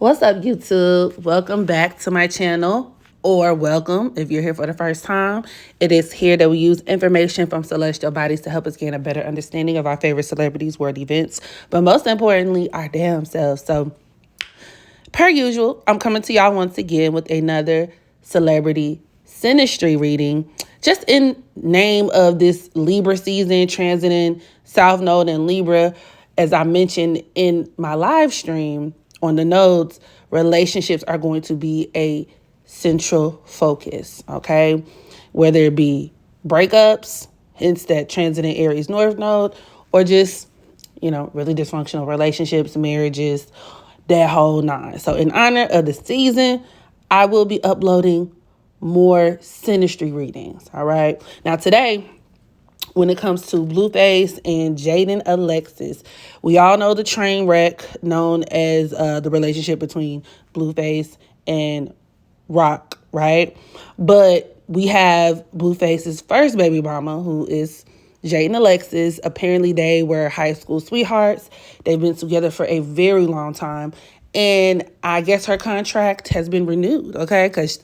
What's up, YouTube? Welcome back to my channel, or welcome if you're here for the first time. It is here that we use information from celestial bodies to help us gain a better understanding of our favorite celebrities, world events, but most importantly, our damn selves. So, per usual, I'm coming to y'all once again with another celebrity Synastry reading. Just in name of this Libra season, transiting South Node in Libra, as I mentioned in my live stream on the nodes, relationships are going to be a central focus, okay? Whether it be breakups, hence that transiting Aries North Node, or just, really dysfunctional relationships, marriages, that whole nine. So in honor of the season, I will be uploading more Synastry readings, all right? Now today, when it comes to Bluface and Jaidyn Alexis, we all know the train wreck known as the relationship between Bluface and Rock, right? But we have Bluface's first baby mama, who is Jaidyn Alexis. Apparently, they were high school sweethearts. They've been together for a very long time. And I guess her contract has been renewed, okay? Because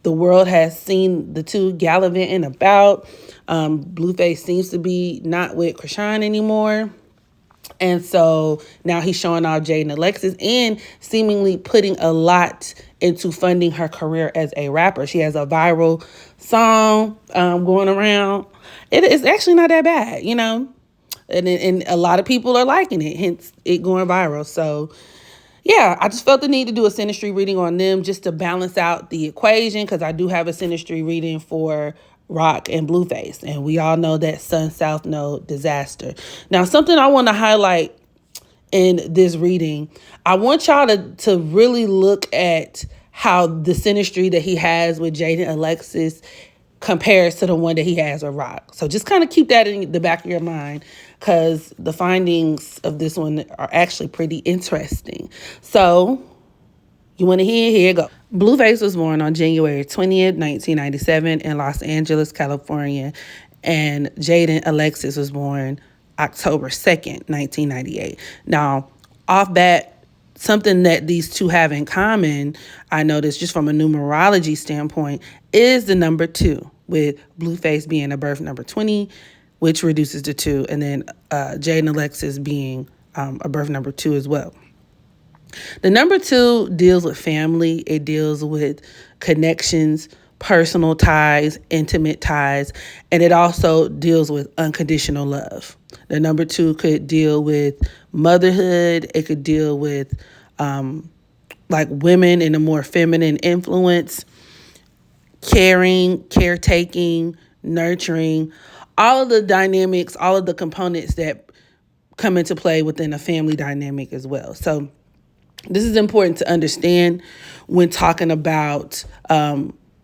the world has seen the two gallivanting about. Bluface seems to be not with Cashapp anymore. And so now he's showing off Jaidyn Alexis and seemingly putting a lot into funding her career as a rapper. She has a viral song going around. It is actually not that bad, and a lot of people are liking it, hence it going viral. So yeah, I just felt the need to do a Synastry reading on them just to balance out the equation, because I do have a Synastry reading for Rock and Bluface, and we all know that Sun-South Node disaster. Now, something I want to highlight in this reading, I want y'all to really look at how the Synastry that he has with Jaidyn Alexis compares to the one that he has with Rock. So just kind of keep that in the back of your mind, because the findings of this one are actually pretty interesting. So you want to hear? Here you go. Bluface was born on January 20th, 1997 in Los Angeles, California. And Jaidyn Alexis was born October 2nd, 1998. Now, off bat, something that these two have in common, I noticed just from a numerology standpoint, is the number 2, with Bluface being a birth number 20, which reduces to 2, and then Jaidyn Alexis being a birth number 2 as well. The number 2 deals with family. It deals with connections, personal ties, intimate ties, and it also deals with unconditional love. The number 2 could deal with motherhood. It could deal with like women in a more feminine influence, caring, caretaking, nurturing, all of the dynamics, all of the components that come into play within a family dynamic as well. So this is important to understand when talking about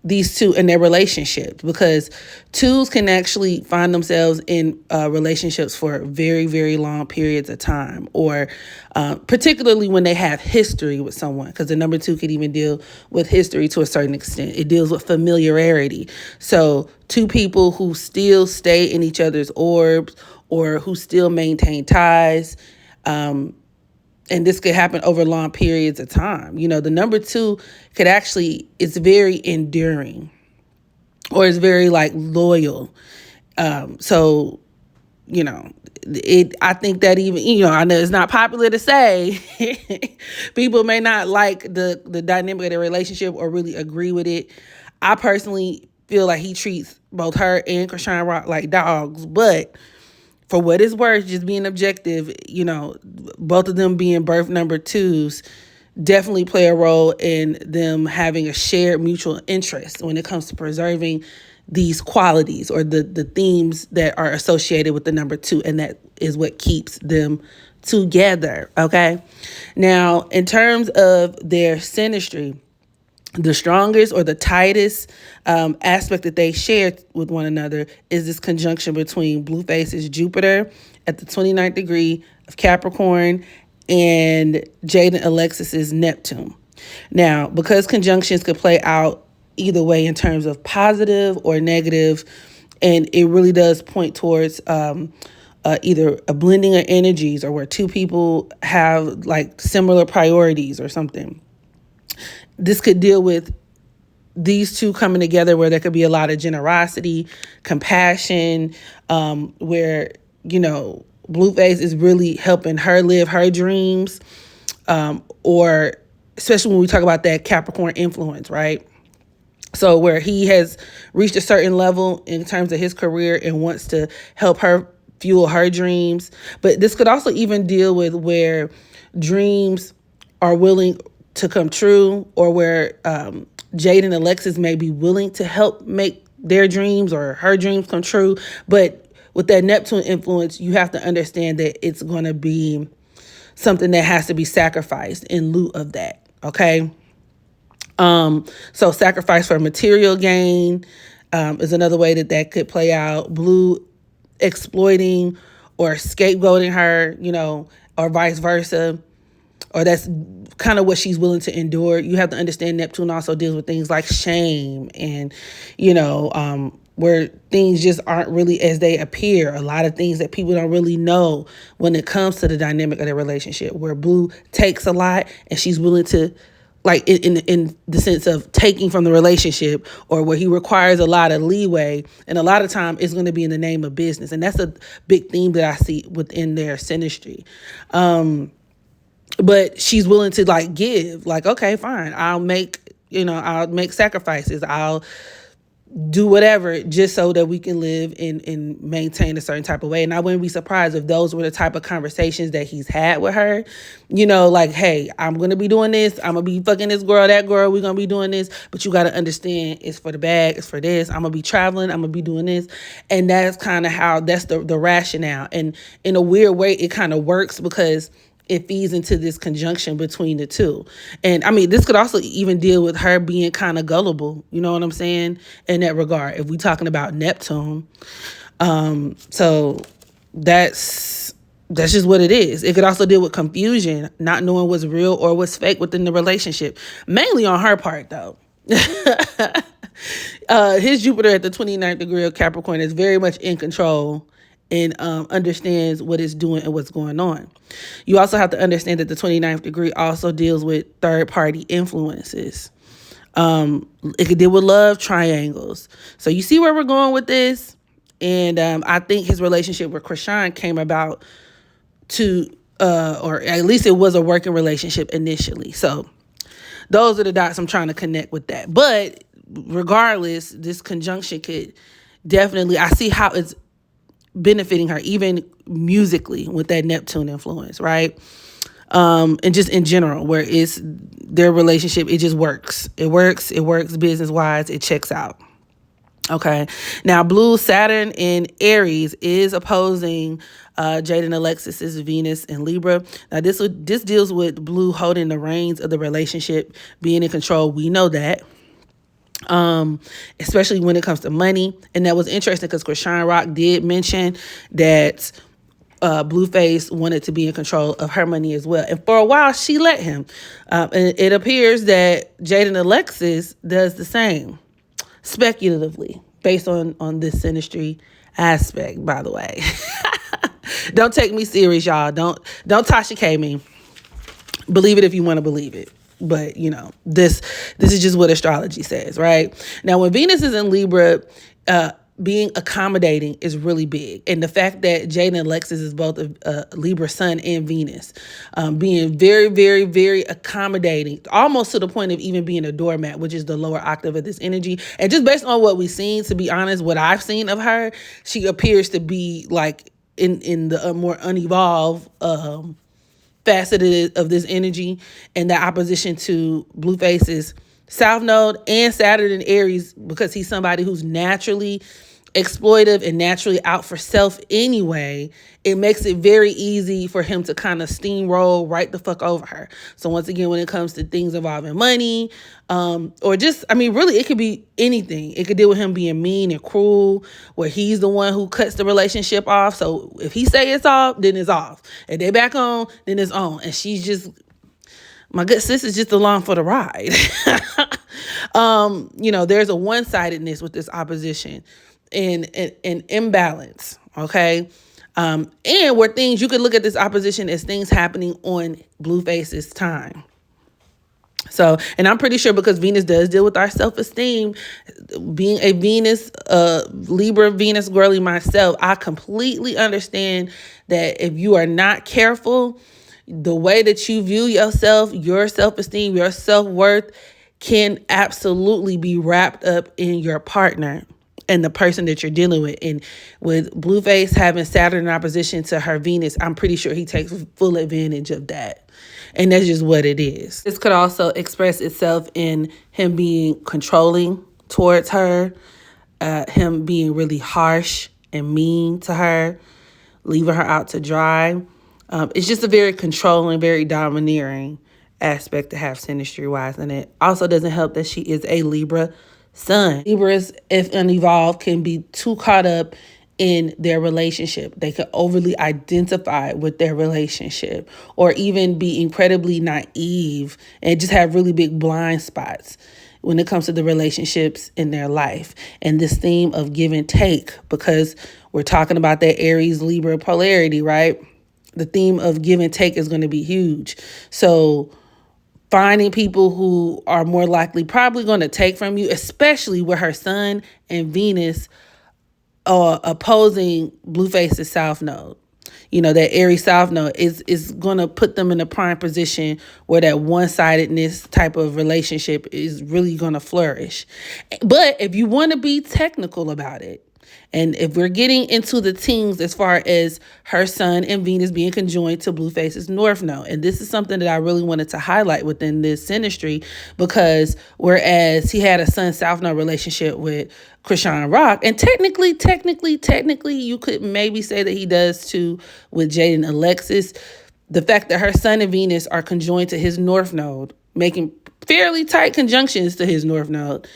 these two and their relationships, because twos can actually find themselves in relationships for very, very long periods of time, or particularly when they have history with someone, because the number 2 could even deal with history to a certain extent. It deals with familiarity. So two people who still stay in each other's orbs, or who still maintain ties, and this could happen over long periods of time. The number 2 could actually, it's very enduring, or it's very loyal. So, I think that even, I know it's not popular to say, people may not like the dynamic of their relationship or really agree with it. I personally feel like he treats both her and Cashapp Rock like dogs, but for what it's worth, just being objective, both of them being birth number 2s definitely play a role in them having a shared mutual interest when it comes to preserving these qualities, or the themes that are associated with the number 2, and that is what keeps them together, okay? Now, in terms of their Synastry, the strongest or the tightest aspect that they share with one another is this conjunction between Bluface's Jupiter at the 29th degree of Capricorn and Jaidyn Alexis's Neptune. Now, because conjunctions could play out either way in terms of positive or negative, and it really does point towards either a blending of energies, or where two people have similar priorities or something. This could deal with these two coming together where there could be a lot of generosity, compassion, where, Blueface is really helping her live her dreams, or especially when we talk about that Capricorn influence, right? So where he has reached a certain level in terms of his career and wants to help her fuel her dreams. But this could also even deal with where dreams are willing to come true, or where Jaidyn and Alexis may be willing to help make their dreams or her dreams come true. But with that Neptune influence, you have to understand that it's going to be something that has to be sacrificed in lieu of that, okay? So sacrifice for material gain is another way that could play out. Blue exploiting or scapegoating her, or vice versa. Or that's kind of what she's willing to endure. You have to understand Neptune also deals with things like shame and, where things just aren't really as they appear. A lot of things that people don't really know when it comes to the dynamic of their relationship, where Blue takes a lot and she's willing to, like in the sense of taking from the relationship, or where he requires a lot of leeway. And a lot of time it's going to be in the name of business. And that's a big theme that I see within their synastry. But she's willing to give, okay, fine. I'll make sacrifices. I'll do whatever just so that we can live and maintain a certain type of way. And I wouldn't be surprised if those were the type of conversations that he's had with her, hey, I'm going to be doing this. I'm going to be fucking this girl, that girl. We're going to be doing this. But you got to understand it's for the bag. It's for this. I'm going to be traveling. I'm going to be doing this. And that's kind of how that's the rationale. And in a weird way, it kind of works because it feeds into this conjunction between the two. And I mean, this could also even deal with her being kind of gullible, you know what I'm saying, in that regard, if we're talking about Neptune. So that's just what it is. It could also deal with confusion, not knowing what's real or what's fake within the relationship, mainly on her part, though. His Jupiter at the 29th degree of Capricorn is very much in control and understands what it's doing and what's going on. You also have to understand that the 29th degree also deals with third-party influences. It could deal with love triangles. So you see where we're going with this? And I think his relationship with Cashapp came about or at least it was a working relationship initially. So those are the dots I'm trying to connect with that. But regardless, this conjunction could definitely, I see how it's benefiting her, even musically with that Neptune influence, right? And just in general, where it's their relationship, it just works. It works business-wise, it checks out. Okay. Now, Blue Saturn in Aries is opposing Jaidyn Alexis's Venus in Libra. Now, this deals with Blue holding the reins of the relationship, being in control. We know that. Especially when it comes to money. And that was interesting because Chrisean Rock did mention that Bluface wanted to be in control of her money as well. And for a while, she let him. And it appears that Jaidyn Alexis does the same, speculatively, based on this synastry aspect, by the way. Don't take me serious, y'all. Don't Tasha K me. Believe it if you want to believe it. But, this is just what astrology says, right? Now, when Venus is in Libra, being accommodating is really big. And the fact that Jaidyn and Alexis is both a Libra sun and Venus, being very, very, very accommodating, almost to the point of even being a doormat, which is the lower octave of this energy. And just based on what we've seen, to be honest, what I've seen of her, she appears to be in the more unevolved faceted of this energy, and the opposition to Blueface's South Node and Saturn in Aries, because he's somebody who's naturally exploitive and naturally out for self anyway. It makes it very easy for him to kind of steamroll right the fuck over her. So once again, when it comes to things involving money, or just, really, it could be anything. It could deal with him being mean and cruel, where he's the one who cuts the relationship off. So if he say it's off, then it's off. If they back on, then it's on. And she's just, my good sis is just along for the ride. There's a one-sidedness with this opposition and imbalance, okay? And where things, you could look at this opposition as things happening on Blueface's time. So, and I'm pretty sure because Venus does deal with our self-esteem, being a Venus, Libra Venus girly myself, I completely understand that if you are not careful, the way that you view yourself, your self-esteem, your self-worth can absolutely be wrapped up in your partner and the person that you're dealing with. And with Bluface having Saturn in opposition to her Venus, I'm pretty sure he takes full advantage of that. And that's just what it is. This could also express itself in him being controlling towards her, him being really harsh and mean to her, leaving her out to dry. It's just a very controlling, very domineering aspect to have synastry-wise. And it also doesn't help that she is a Libra sun. Libras, if unevolved, can be too caught up in their relationship. They could overly identify with their relationship or even be incredibly naive and just have really big blind spots when it comes to the relationships in their life. And this theme of give and take, because we're talking about that Aries Libra polarity, right? The theme of give and take is going to be huge. So finding people who are more likely probably going to take from you, especially with her sun and Venus opposing Bluface's South Node. You know, that Aries South Node is going to put them in a prime position where that one-sidedness type of relationship is really going to flourish. But if you want to be technical about it, and if we're getting into the things as far as her sun and Venus being conjoined to Bluface's North Node, and this is something that I really wanted to highlight within this synastry, because whereas he had a sun South Node relationship with Krishan Rock, and technically, you could maybe say that he does too with Jaidyn and Alexis, the fact that her sun and Venus are conjoined to his North Node, making fairly tight conjunctions to his North Node,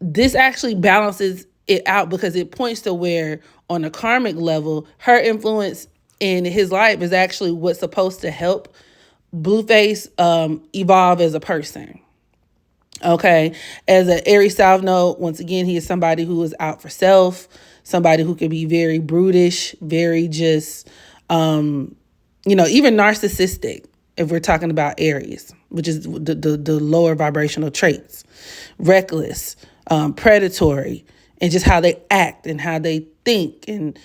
this actually balances it out because it points to where on a karmic level, her influence in his life is actually what's supposed to help Bluface evolve as a person. Okay. As an Aries South Node, once again, he is somebody who is out for self, somebody who can be very brutish, very just, even narcissistic if we're talking about Aries, which is the lower vibrational traits, reckless, predatory, and just how they act and how they think, and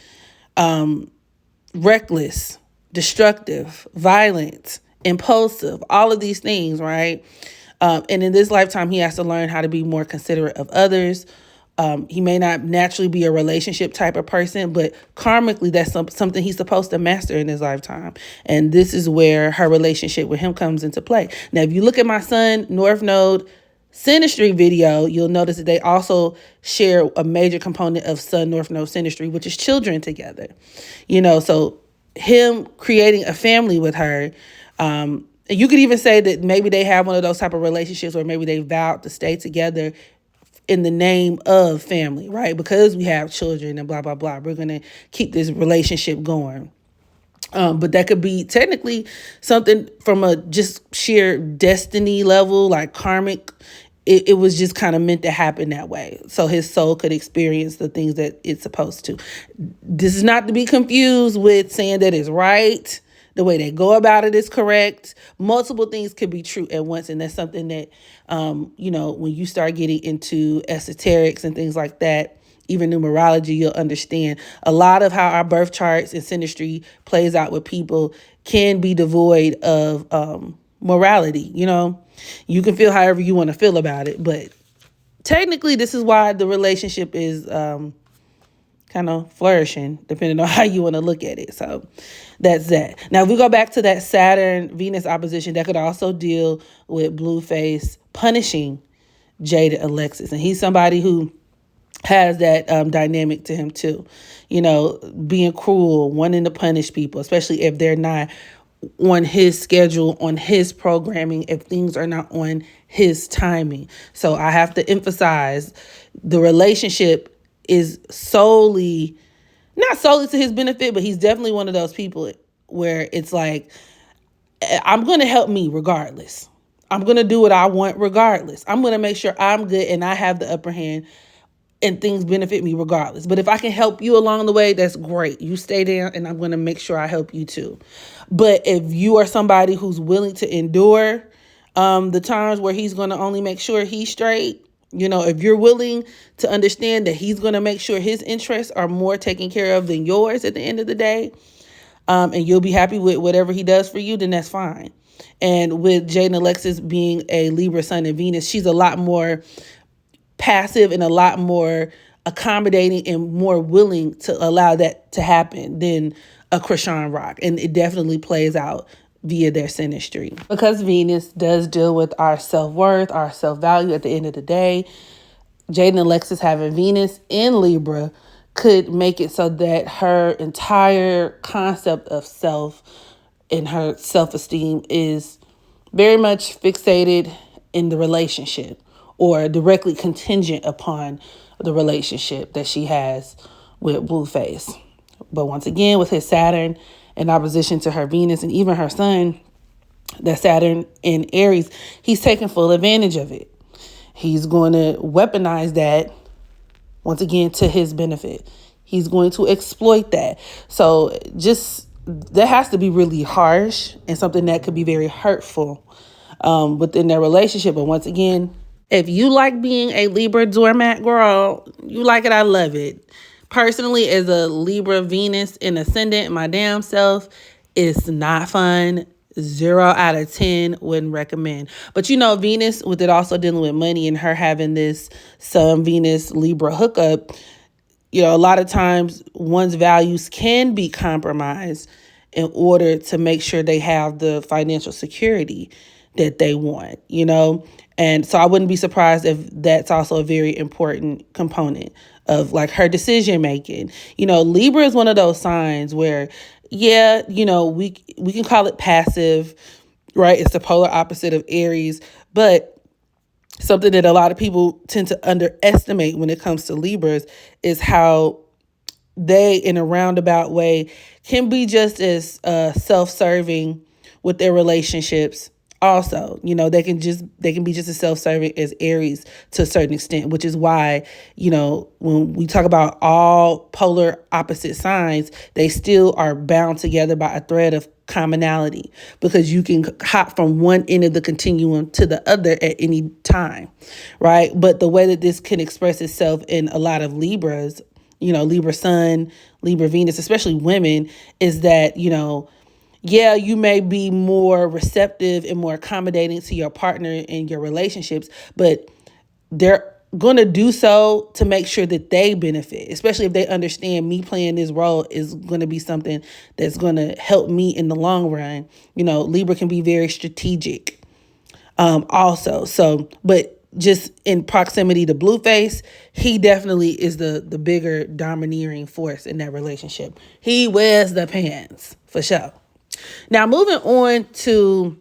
reckless, destructive, violent, impulsive, all of these things, right? And in this lifetime, he has to learn how to be more considerate of others. He may not naturally be a relationship type of person, but karmically, that's something he's supposed to master in his lifetime. And this is where her relationship with him comes into play. Now, if you look at my sun, North Node, synastry video, you'll notice that they also share a major component of sun North Node synastry, which is children together. So him creating a family with her, you could even say that maybe they have one of those type of relationships where maybe they vowed to stay together in the name of family, right? Because we have children and blah, blah, blah. We're going to keep this relationship going. But that could be technically something from a just sheer destiny level, like karmic. It was just kind of meant to happen that way. So his soul could experience the things that it's supposed to. This is not to be confused with saying that it's right. The way they go about it is correct. Multiple things could be true at once. And that's something that, when you start getting into esoterics and things like that, even numerology, you'll understand a lot of how our birth charts and synastry plays out with people can be devoid of morality. You can feel however you want to feel about it, but technically this is why the relationship is kind of flourishing, depending on how you want to look at it. So that's that. Now, if we go back to that Saturn-Venus opposition, that could also deal with Bluface punishing Jaidyn Alexis. And he's somebody who has that dynamic to him too. Being cruel, wanting to punish people, especially if they're not on his schedule, on his programming, if things are not on his timing. So I have to emphasize the relationship is not solely to his benefit, but he's definitely one of those people where it's like, I'm going to help me regardless. I'm going to do what I want regardless. I'm going to make sure I'm good and I have the upper hand and things benefit me regardless. But if I can help you along the way, that's great. You stay there and I'm going to make sure I help you too. But if you are somebody who's willing to endure the times where he's going to only make sure he's straight. If you're willing to understand that he's going to make sure his interests are more taken care of than yours at the end of the day, and you'll be happy with whatever he does for you, then that's fine. And with Jaidyn Alexis being a Libra Sun and Venus, she's a lot more passive and a lot more accommodating and more willing to allow that to happen than a Krishan Rock. And it definitely plays out via their synastry. Because Venus does deal with our self-worth, our self-value at the end of the day, Jaidyn Alexis having Venus in Libra could make it so that her entire concept of self and her self-esteem is very much fixated in the relationship or directly contingent upon the relationship that she has with Bluface. But once again, with his Saturn in opposition to her Venus and even her Sun, that Saturn in Aries, he's taking full advantage of it. He's going to weaponize that, once again, to his benefit. He's going to exploit that. So that has to be really harsh and something that could be very hurtful within their relationship. But once again, if you like being a Libra doormat, girl, you like it, I love it. Personally, as a Libra Venus in ascendant, my damn self, it's not fun. 0 out of 10 wouldn't recommend. But Venus, with it also dealing with money and her having this Sun Venus Libra hookup, a lot of times one's values can be compromised in order to make sure they have the financial security that they want, And so I wouldn't be surprised if that's also a very important component of like her decision making. Libra is one of those signs where, we can call it passive, right? It's the polar opposite of Aries, but something that a lot of people tend to underestimate when it comes to Libras is how they, in a roundabout way, can be just as self-serving with their relationships. Also, they can be just as self-serving as Aries to a certain extent, which is why, when we talk about all polar opposite signs, they still are bound together by a thread of commonality, because you can hop from one end of the continuum to the other at any time, right? But the way that this can express itself in a lot of Libras, Libra Sun, Libra Venus, especially women, is that, you may be more receptive and more accommodating to your partner in your relationships, but they're going to do so to make sure that they benefit, especially if they understand me playing this role is going to be something that's going to help me in the long run. Libra can be very strategic also. So, but just in proximity to Bluface, he definitely is the bigger domineering force in that relationship. He wears the pants for sure. Now, moving on to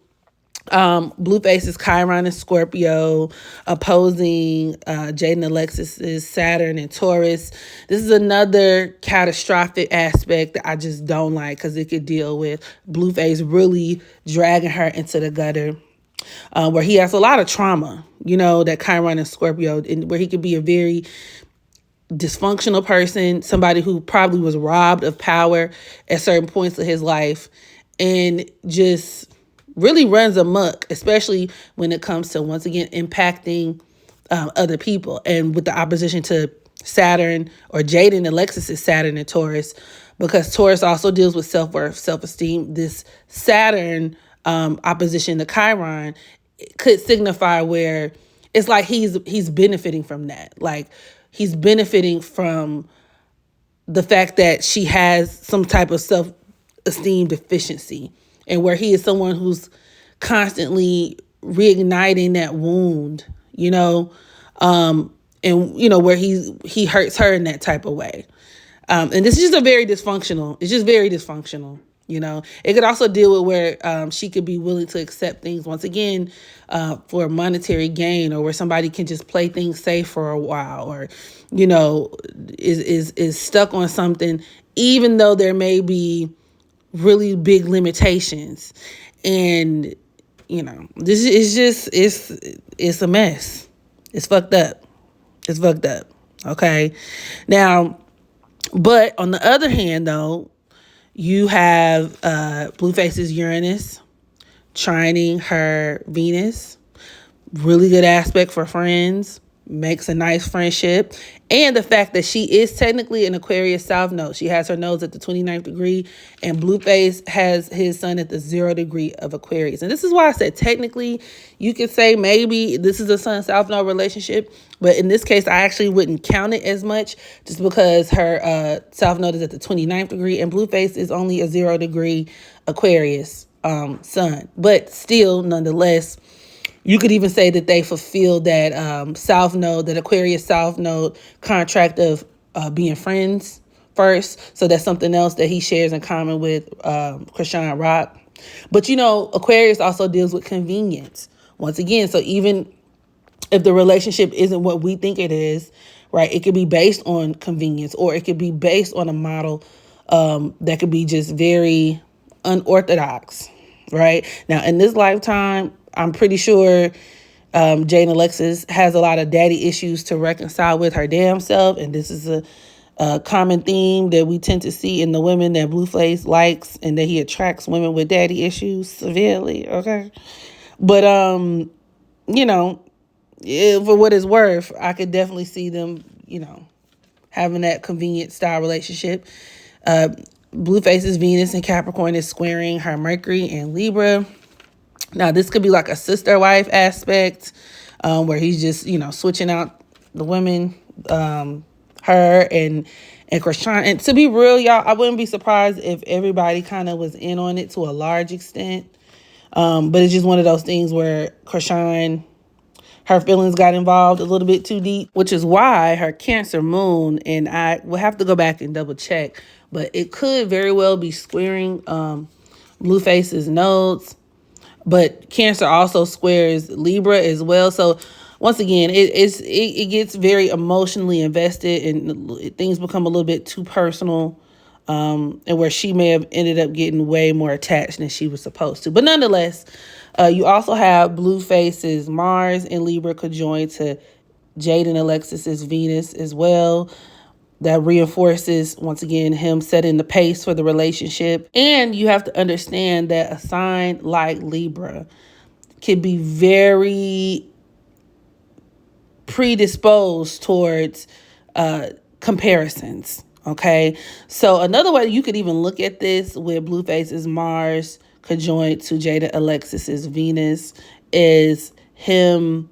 Bluface's Chiron and Scorpio opposing Jaidyn Alexis's Saturn and Taurus. This is another catastrophic aspect that I just don't like, because it could deal with Bluface really dragging her into the gutter, where he has a lot of trauma, that Chiron and Scorpio, and where he could be a very dysfunctional person, somebody who probably was robbed of power at certain points of his life, and just really runs amok, especially when it comes to, once again, impacting other people. And with the opposition to Saturn, or Jaidyn Alexis's Saturn and Taurus, because Taurus also deals with self-worth, self-esteem. This Saturn opposition to Chiron could signify where it's like he's benefiting from that. Like, he's benefiting from the fact that she has some type of self-esteem deficiency, and where he is someone who's constantly reigniting that wound, and where he hurts her in that type of way. And this is just very dysfunctional. It could also deal with where she could be willing to accept things, once again, for monetary gain, or where somebody can just play things safe for a while, or, is stuck on something, even though there may be really big limitations. And, this is just, it's a mess. It's fucked up. Okay. Now, but on the other hand, though, you have Bluface's Uranus trining her Venus. Really good aspect for friends. Makes a nice friendship. And the fact that she is technically an Aquarius South Node. She has her nodes at the 29th degree, and Bluface has his sun at the 0 degree of Aquarius. And this is why I said technically you could say maybe this is a Sun South Node relationship, but in this case I actually wouldn't count it as much, just because her South Node is at the 29th degree and Bluface is only a 0 degree Aquarius sun. But still, nonetheless, you could even say that they fulfilled that South Node, that Aquarius South Node contract of being friends first. So that's something else that he shares in common with Krishan Rock. But, Aquarius also deals with convenience. Once again, so even if the relationship isn't what we think it is, right, it could be based on convenience, or it could be based on a model that could be just very unorthodox, right? Now, in this lifetime, I'm pretty sure Jaidyn Alexis has a lot of daddy issues to reconcile with her damn self. And this is a common theme that we tend to see in the women that Bluface likes, and that he attracts women with daddy issues severely, okay? But, for what it's worth, I could definitely see them, having that convenient style relationship. Bluface's Venus in Capricorn is squaring her Mercury in Libra. Now, this could be like a sister-wife aspect where he's just, switching out the women, her and Krishan. And to be real, y'all, I wouldn't be surprised if everybody kind of was in on it to a large extent. But it's just one of those things where Krishan, her feelings got involved a little bit too deep, which is why her Cancer moon, and I will have to go back and double check, but it could very well be squaring Bluface's nodes. But Cancer also squares Libra as well. So once again, it gets very emotionally invested, and things become a little bit too personal, and where she may have ended up getting way more attached than she was supposed to. But nonetheless, you also have Bluface's Mars in Libra conjoined to Jaidyn Alexis's Venus as well. That reinforces, once again, him setting the pace for the relationship. And you have to understand that a sign like Libra can be very predisposed towards comparisons, okay? So another way you could even look at this with Bluface's Mars conjoined to Jaidyn Alexis's Venus is him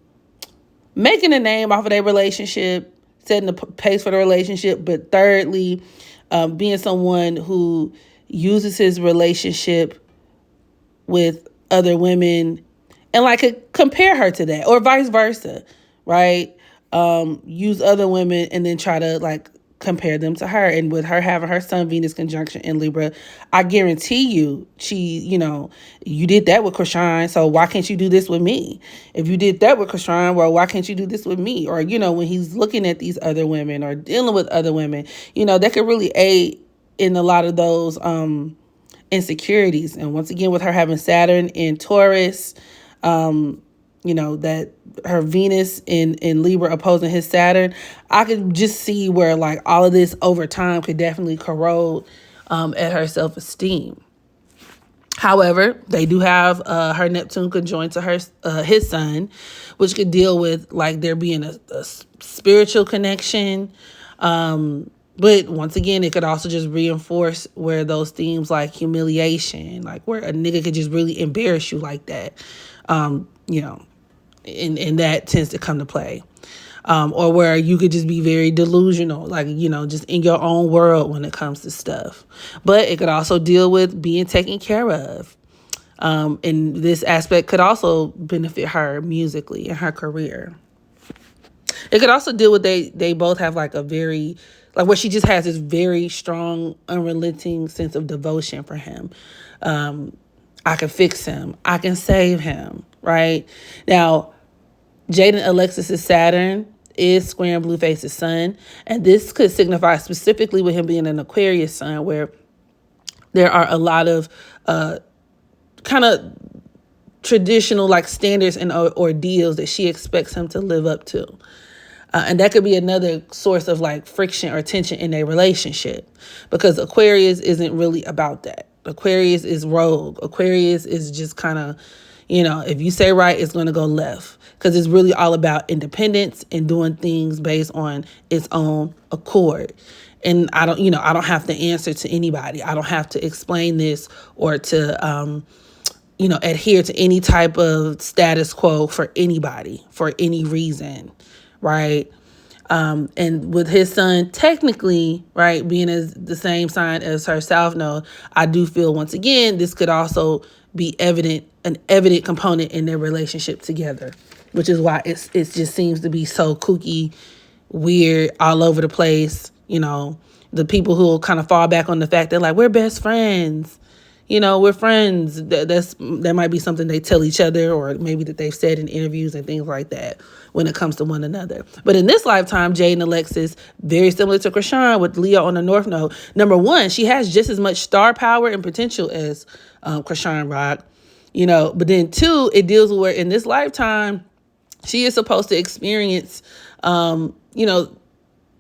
making a name off of their relationship, setting the pace for the relationship, but thirdly, being someone who uses his relationship with other women and could compare her to that, or vice versa, right? Use other women and then try to compare them to her. And with her having her Sun Venus conjunction in Libra, I guarantee you, you did that with Krishan, so why can't you do this with me? If you did that with Krishan, well, why can't you do this with me? Or, when he's looking at these other women or dealing with other women, that could really aid in a lot of those insecurities. And once again, with her having Saturn in Taurus, that her Venus in Libra opposing his Saturn, I could just see where all of this over time could definitely corrode at her self-esteem. However, they do have her Neptune conjoined to his sun, which could deal with there being a spiritual connection. But once again, it could also just reinforce where those themes like humiliation, where a nigga could just really embarrass you like that, and that tends to come to play. Or where you could just be very delusional, just in your own world when it comes to stuff. But it could also deal with being taken care of. And this aspect could also benefit her musically in her career. It could also deal with they both have a very, where she just has this very strong, unrelenting sense of devotion for him. I can fix him. I can save him, right? Now, Jaidyn Alexis's Saturn is squaring Bluface's Sun, and this could signify specifically with him being an Aquarius sun, where there are a lot of kind of traditional standards and ordeals that she expects him to live up to. And that could be another source of friction or tension in a relationship, because Aquarius isn't really about that. Aquarius is rogue. Aquarius is just kind of, if you say right, it's going to go left, because it's really all about independence and doing things based on its own accord. And I don't have to answer to anybody. I don't have to explain this or to, adhere to any type of status quo for anybody, for any reason, right? And with his son, technically, right, being as the same sign as her South Node, I do feel, once again, this could also be an evident component in their relationship together, which is why it just seems to be so kooky, weird, all over the place. The people who kind of fall back on the fact that, like, we're best friends. We're friends. That might be something they tell each other, or maybe that they've said in interviews and things like that when it comes to one another. But in this lifetime, Jaidyn and Alexis, very similar to Chrisean with Leo on the North Node. Number one, she has just as much star power and potential as Chrisean Rock. But then two, it deals with where in this lifetime, she is supposed to experience,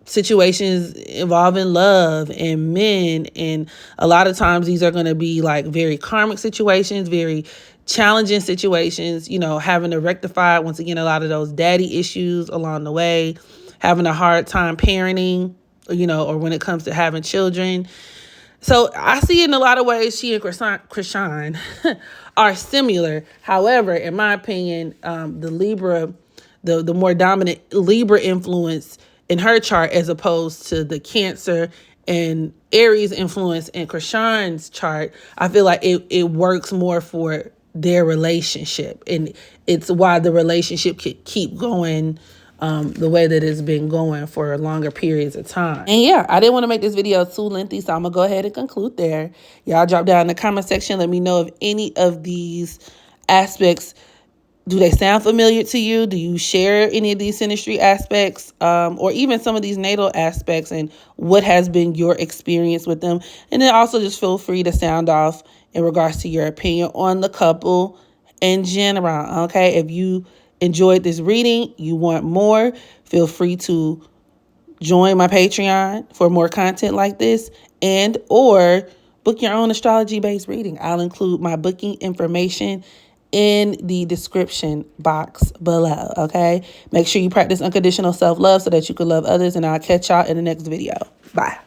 situations involving love and men. And a lot of times these are going to be like very karmic situations, very challenging situations, having to rectify, once again, a lot of those daddy issues along the way, having a hard time parenting, or when it comes to having children. So I see in a lot of ways she and Chrisean are similar. However, in my opinion, the Libra, the more dominant Libra influence in her chart, as opposed to the Cancer and Aries influence in Chrisean's chart, I feel like it works more for their relationship. And it's why the relationship could keep going the way that it's been going for longer periods of time. And yeah, I didn't want to make this video too lengthy, so I'm going to go ahead and conclude there. Y'all drop down in the comment section. Let me know if any of these aspects, do they sound familiar to you? Do you share any of these synastry aspects, or even some of these natal aspects, and what has been your experience with them? And then also just feel free to sound off in regards to your opinion on the couple in general, okay? If you enjoyed this reading, you want more, feel free to join my Patreon for more content like this, and or book your own astrology-based reading. I'll include my booking information in the description box below, okay? Make sure you practice unconditional self-love so that you can love others, and I'll catch y'all in the next video. Bye.